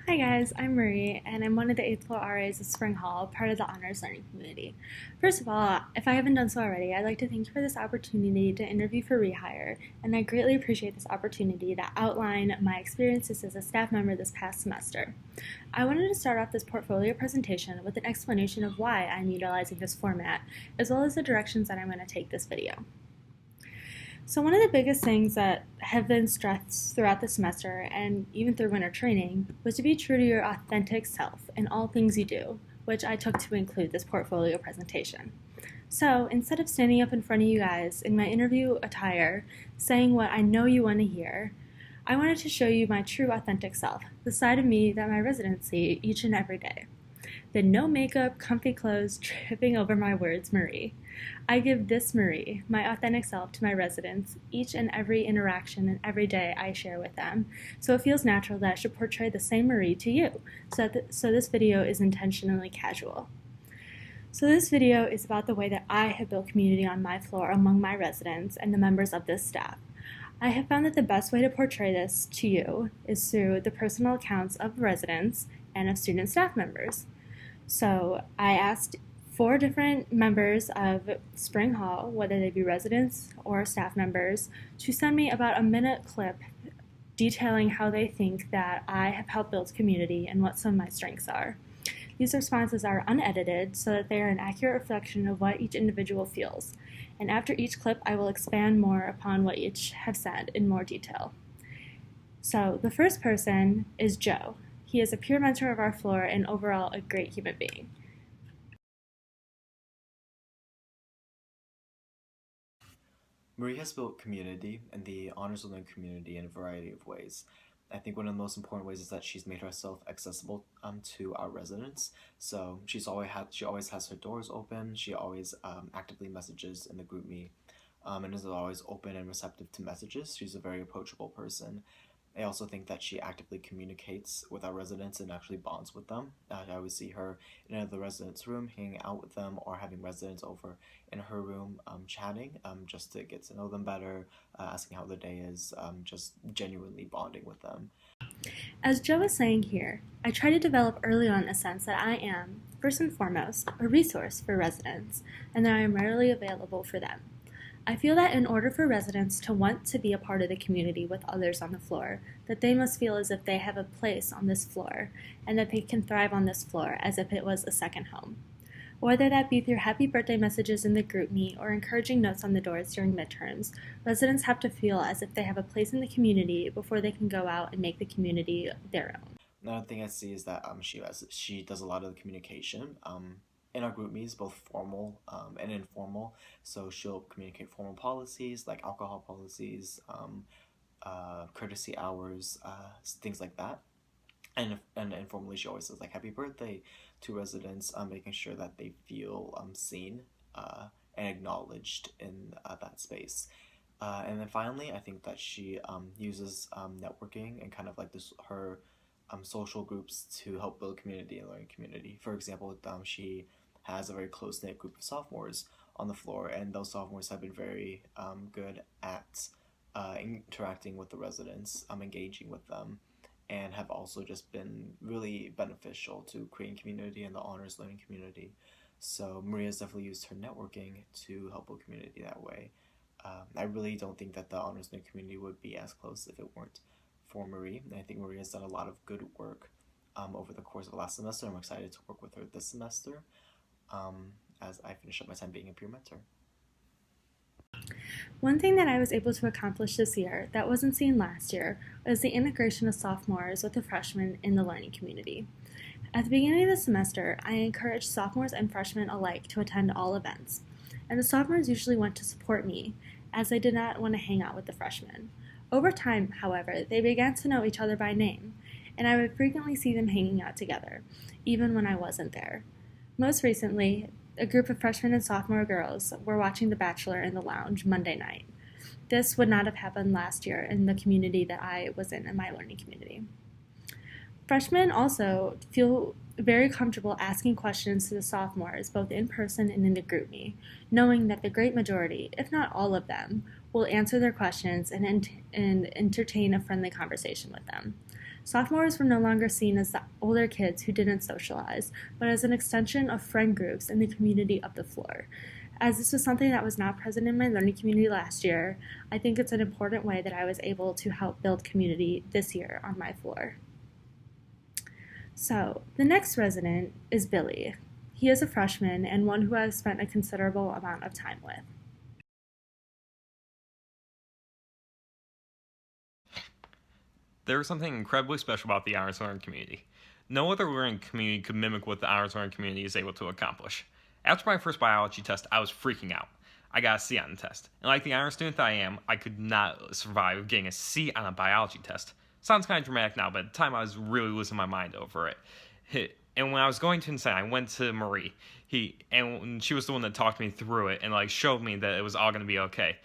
Hi guys, I'm Marie, and I'm one of the 8th floor RAs at Spring Hall, part of the Honors Learning Community. First of all, if I haven't done so already, I'd like to thank you for this opportunity to interview for rehire, and I greatly appreciate this opportunity to outline my experiences as a staff member this past semester. I wanted to start off this portfolio presentation with an explanation of why I'm utilizing this format, as well as the directions that I'm going to take this video. So one of the biggest things that have been stressed throughout the semester and even through winter training was to be true to your authentic self in all things you do, which I took to include this portfolio presentation. So instead of standing up in front of you guys in my interview attire, saying what I know you want to hear, I wanted to show you my true authentic self, the side of me that my residents see each and every day. The no makeup, comfy clothes, tripping over my words Marie. I give this Marie, my authentic self, to my residents each and every interaction and every day I share with them, so it feels natural that I should portray the same Marie to you, so this video is intentionally casual. So this video is about the way that I have built community on my floor among my residents and the members of this staff. I have found that the best way to portray this to you is through the personal accounts of residents and of student staff members. So I asked 4 different members of Spring Hall, whether they be residents or staff members, to send me about a minute clip detailing how they think that I have helped build community and what some of my strengths are. These responses are unedited so that they are an accurate reflection of what each individual feels. And after each clip, I will expand more upon what each have said in more detail. So the first person is Joe. He is a peer mentor of our floor and overall a great human being. Marie has built community in the honors learning community in a variety of ways. I think one of the most important ways is that she's made herself accessible to our residents. So she always has her doors open. She always actively messages in the group me, and is always open and receptive to messages. She's a very approachable person. I also think that she actively communicates with our residents and actually bonds with them. I always see her in another resident's room, hanging out with them, or having residents over in her room chatting just to get to know them better, asking how their day is, just genuinely bonding with them. As Joe was saying here, I try to develop early on a sense that I am, first and foremost, a resource for residents, and that I am readily available for them. I feel that in order for residents to want to be a part of the community with others on the floor, that they must feel as if they have a place on this floor, and that they can thrive on this floor as if it was a second home. Whether that be through happy birthday messages in the group me or encouraging notes on the doors during midterms, residents have to feel as if they have a place in the community before they can go out and make the community their own. Another thing I see is that she does a lot of the communication. In our group meetings, both formal and informal. So she'll communicate formal policies like alcohol policies, courtesy hours, things like that. And informally, she always says like "Happy birthday" to residents, making sure that they feel seen and acknowledged in that space. And then finally, I think that she uses networking and kind of like this her social groups to help build community and learning community. For example, she has a very close knit group of sophomores on the floor, and those sophomores have been very good at interacting with the residents, engaging with them, and have also just been really beneficial to creating community in the honors learning community. So Maria's definitely used her networking to help build community that way. I really don't think that the honors learning community would be as close if it weren't for Marie. And I think Marie has done a lot of good work over the course of last semester. I'm excited to work with her this semester as I finish up my time being a peer mentor. One thing that I was able to accomplish this year that wasn't seen last year was the integration of sophomores with the freshmen in the learning community. At the beginning of the semester, I encouraged sophomores and freshmen alike to attend all events, and the sophomores usually went to support me, as they did not want to hang out with the freshmen. Over time, however, they began to know each other by name, and I would frequently see them hanging out together, even when I wasn't there. Most recently, a group of freshman and sophomore girls were watching The Bachelor in the lounge Monday night. This would not have happened last year in the community that I was in my learning community. Freshmen also feel very comfortable asking questions to the sophomores, both in person and in the group me, knowing that the great majority, if not all of them, will answer their questions and entertain a friendly conversation with them. Sophomores were no longer seen as the older kids who didn't socialize, but as an extension of friend groups in the community of the floor. As this was something that was not present in my learning community last year, I think it's an important way that I was able to help build community this year on my floor. So, the next resident is Billy. He is a freshman and one who I've spent a considerable amount of time with. There is something incredibly special about the honors learning community. No other learning community could mimic what the honors learning community is able to accomplish. After my first biology test, I was freaking out. I got a C on the test. And like the honor student that I am, I could not survive getting a C on a biology test. Sounds kind of dramatic now, but at the time I was really losing my mind over it. And when I was going to insane, I went to Marie. And she was the one that talked me through it and showed me that it was all going to be okay.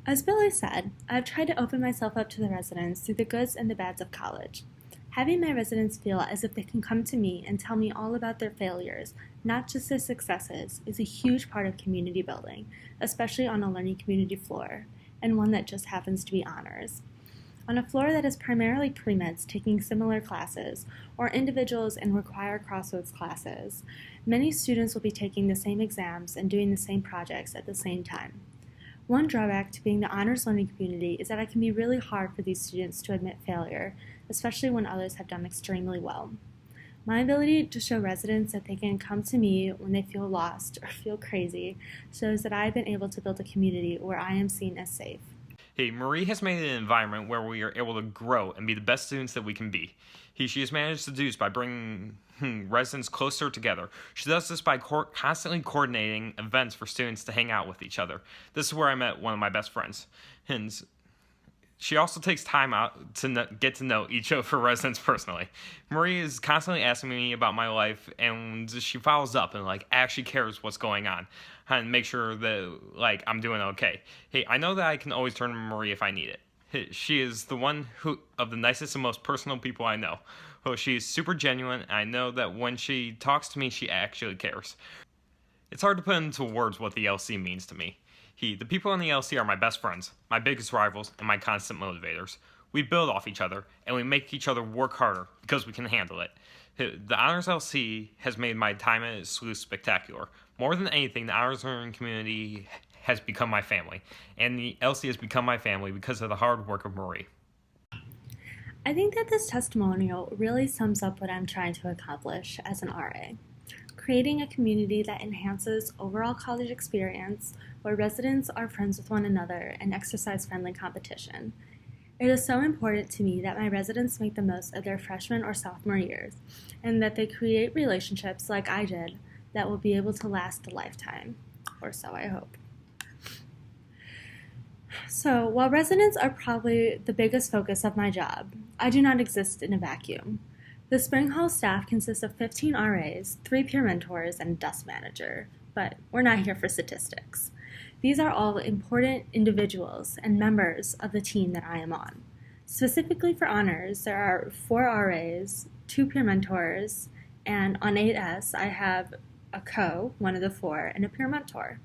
As Billy said, I've tried to open myself up to the residents through the goods and the bads of college. Having my residents feel as if they can come to me and tell me all about their failures, not just their successes, is a huge part of community building, especially on a learning community floor, and one that just happens to be honors. On a floor that is primarily pre-meds taking similar classes, or individuals in required crossroads classes, many students will be taking the same exams and doing the same projects at the same time. One drawback to being the honors learning community is that it can be really hard for these students to admit failure, especially when others have done extremely well. My ability to show residents that they can come to me when they feel lost or feel crazy shows that I've been able to build a community where I am seen as safe. Hey, Marie has made an environment where we are able to grow and be the best students that we can be. She has managed to do this by bringing residents closer together. She does this by constantly coordinating events for students to hang out with each other. This is where I met one of my best friends. And she also takes time out to get to know each of her residents personally. Marie is constantly asking me about my life, and she follows up and actually cares what's going on and make sure that I'm doing okay. Hey, I know that I can always turn to Marie if I need it. She is the one of the nicest and most personal people I know. She is super genuine, and I know that when she talks to me, she actually cares. It's hard to put into words what the LC means to me. The people in the LC are my best friends, my biggest rivals, and my constant motivators. We build off each other, and we make each other work harder because we can handle it. The Honors LC has made my time at SLUIS spectacular. More than anything, the Honors Learning community has become my family, and the LC has become my family because of the hard work of Marie. I think that this testimonial really sums up what I'm trying to accomplish as an RA. Creating a community that enhances overall college experience, where residents are friends with one another and exercise friendly competition. It is so important to me that my residents make the most of their freshman or sophomore years, and that they create relationships like I did that will be able to last a lifetime, or so I hope. So, while residents are probably the biggest focus of my job, I do not exist in a vacuum. The Spring Hall staff consists of 15 RAs, 3 peer mentors, and a desk manager, but we're not here for statistics. These are all important individuals and members of the team that I am on. Specifically for honors, there are 4 RAs, 2 peer mentors, and on 8S, I have a one of the 4, and a peer mentor.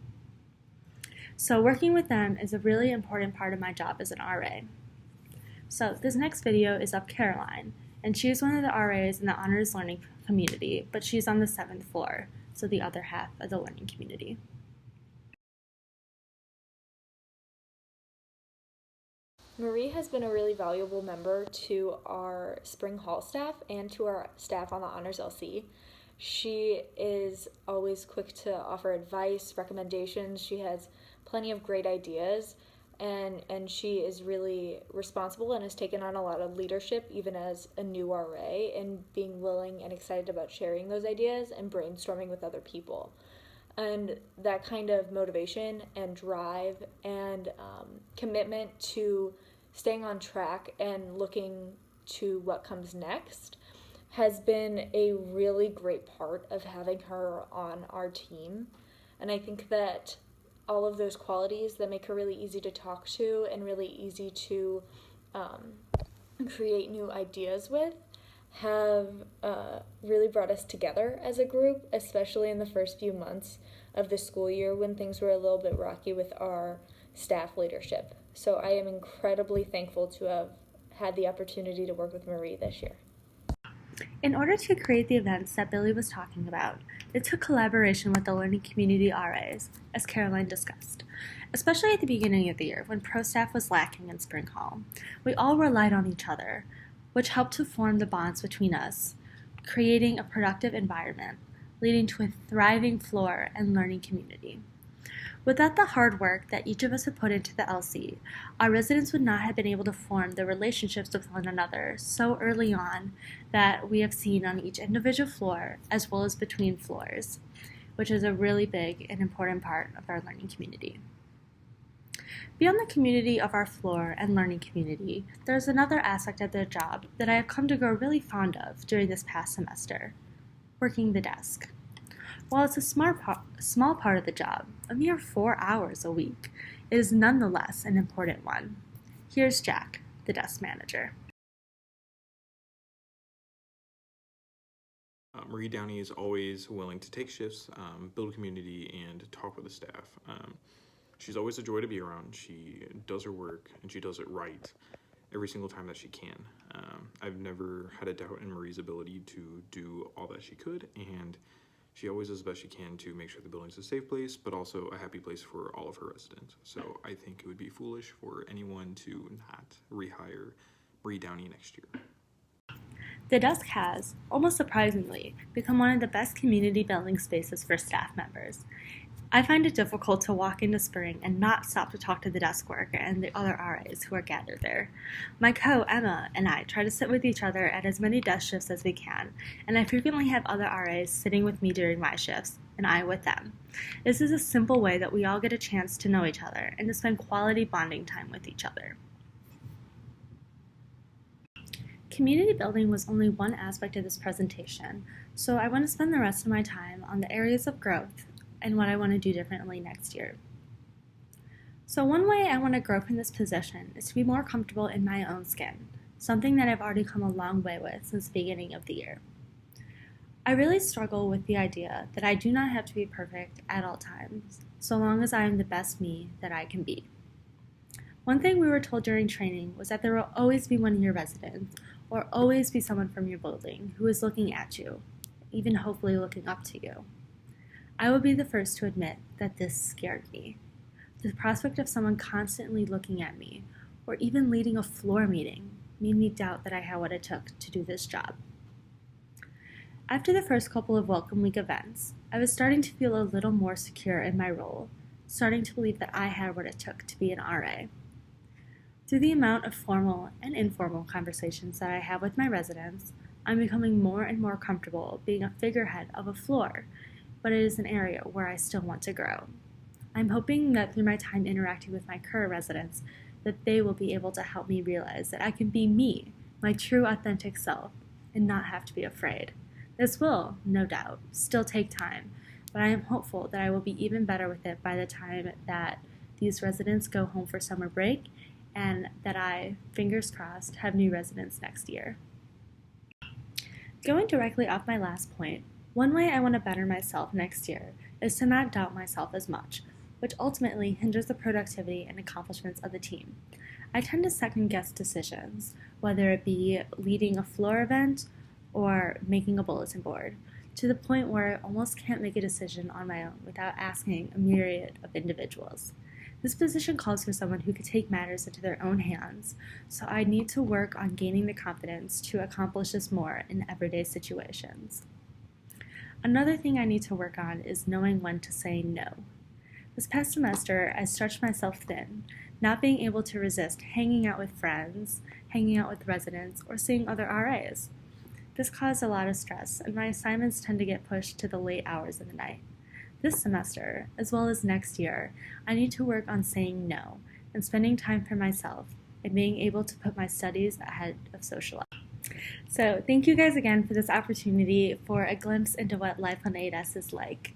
So working with them is a really important part of my job as an RA. So this next video is of Caroline, and she is one of the RAs in the Honors Learning community, but she's on the 7th floor, so the other half of the learning community. Marie has been a really valuable member to our Spring Hall staff and to our staff on the Honors LC. She is always quick to offer advice, recommendations. She has plenty of great ideas, and she is really responsible and has taken on a lot of leadership even as a new RA, and being willing and excited about sharing those ideas and brainstorming with other people. And that kind of motivation and drive and commitment to staying on track and looking to what comes next has been a really great part of having her on our team. And I think that all of those qualities that make her really easy to talk to and really easy to create new ideas with have really brought us together as a group, especially in the first few months of the school year when things were a little bit rocky with our staff leadership. So I am incredibly thankful to have had the opportunity to work with Marie this year. In order to create the events that Billy was talking about, it took collaboration with the learning community RAs, as Caroline discussed. Especially at the beginning of the year, when pro staff was lacking in Spring Hall, we all relied on each other, which helped to form the bonds between us, creating a productive environment, leading to a thriving floor and learning community. Without the hard work that each of us had put into the LC, our residents would not have been able to form the relationships with one another so early on that we have seen on each individual floor as well as between floors, which is a really big and important part of our learning community. Beyond the community of our floor and learning community, there's another aspect of the job that I have come to grow really fond of during this past semester: working the desk. While it's a small part of the job, a mere 4 hours a week, it is nonetheless an important one. Here's Jack, the desk manager. Marie Downey is always willing to take shifts, build community, and talk with the staff. She's always a joy to be around. She does her work, and she does it right every single time that she can. I've never had a doubt in Marie's ability to do all that she could, and she always does the best she can to make sure the building's a safe place, but also a happy place for all of her residents. So I think it would be foolish for anyone to not rehire Marie Downey next year. The desk has, almost surprisingly, become one of the best community building spaces for staff members. I find it difficult to walk into spring and not stop to talk to the desk worker and the other RAs who are gathered there. My Emma, and I try to sit with each other at as many desk shifts as we can, and I frequently have other RAs sitting with me during my shifts, and I with them. This is a simple way that we all get a chance to know each other and to spend quality bonding time with each other. Community building was only one aspect of this presentation, so I want to spend the rest of my time on the areas of growth and what I want to do differently next year. So one way I want to grow from this position is to be more comfortable in my own skin, something that I've already come a long way with since the beginning of the year. I really struggle with the idea that I do not have to be perfect at all times, so long as I am the best me that I can be. One thing we were told during training was that there will always be one of your residents, or always be someone from your building who is looking at you, even hopefully looking up to you. I will be the first to admit that this scared me. The prospect of someone constantly looking at me, or even leading a floor meeting, made me doubt that I had what it took to do this job. After the first couple of Welcome Week events, I was starting to feel a little more secure in my role, starting to believe that I had what it took to be an RA. Through the amount of formal and informal conversations that I have with my residents, I'm becoming more and more comfortable being a figurehead of a floor, but it is an area where I still want to grow. I'm hoping that through my time interacting with my current residents, that they will be able to help me realize that I can be me, my true authentic self, and not have to be afraid. This will, no doubt, still take time, but I am hopeful that I will be even better with it by the time that these residents go home for summer break, and that I, fingers crossed, have new residents next year. Going directly off my last point, one way I want to better myself next year is to not doubt myself as much, which ultimately hinders the productivity and accomplishments of the team. I tend to second-guess decisions, whether it be leading a floor event or making a bulletin board, to the point where I almost can't make a decision on my own without asking a myriad of individuals. This position calls for someone who could take matters into their own hands, so I need to work on gaining the confidence to accomplish this more in everyday situations. Another thing I need to work on is knowing when to say no. This past semester, I stretched myself thin, not being able to resist hanging out with friends, hanging out with residents, or seeing other RAs. This caused a lot of stress, and my assignments tend to get pushed to the late hours of the night. This semester, as well as next year, I need to work on saying no and spending time for myself and being able to put my studies ahead of social life. So thank you guys again for this opportunity for a glimpse into what life on 8S is like.